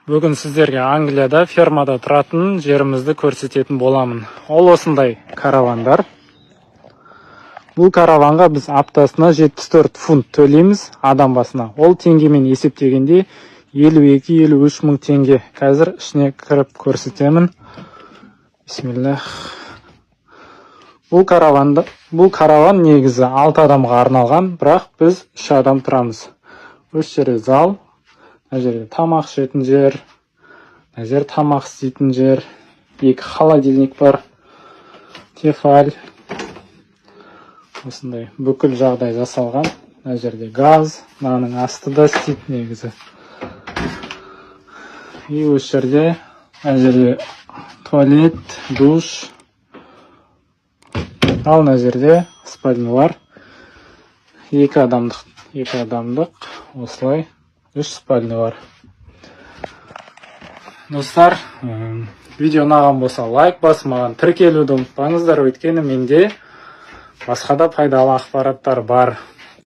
Бүгін сіздерге Англияда фермада тұратын жерімізді көрсететін боламын. Ол осындай каравандар. Бұл караванға біз аптасына 74 фунт төлейміз адам басына. Ол теңгемен есептегенде 52-53 мың теңге. Қазір ішіне кіріп көрсетемін. Бисмиллах. Бұл караван негізі 6 адамға арналған, бірақ біз 3 адам тұрамыз. Осы жерде зал, мына жерде тамақ ішетін жер, мына жер тамақ істейтін жер, 2 холодильник бар, тефаль. Осындай бүкіл жағдай жасалған. Мына жерде газ, мынаның асты да істейді негізі. И осы жерде, мына жерде туалет, душ. Ал мына жерде спальнялар. 2 адамдық, осылай 3 спальня бар. Достар, видео ұнаған болса лайк басып, маған тіркелуді ұмытпаңыздар, өйткені менде басқа да пайдалы ақпараттар бар.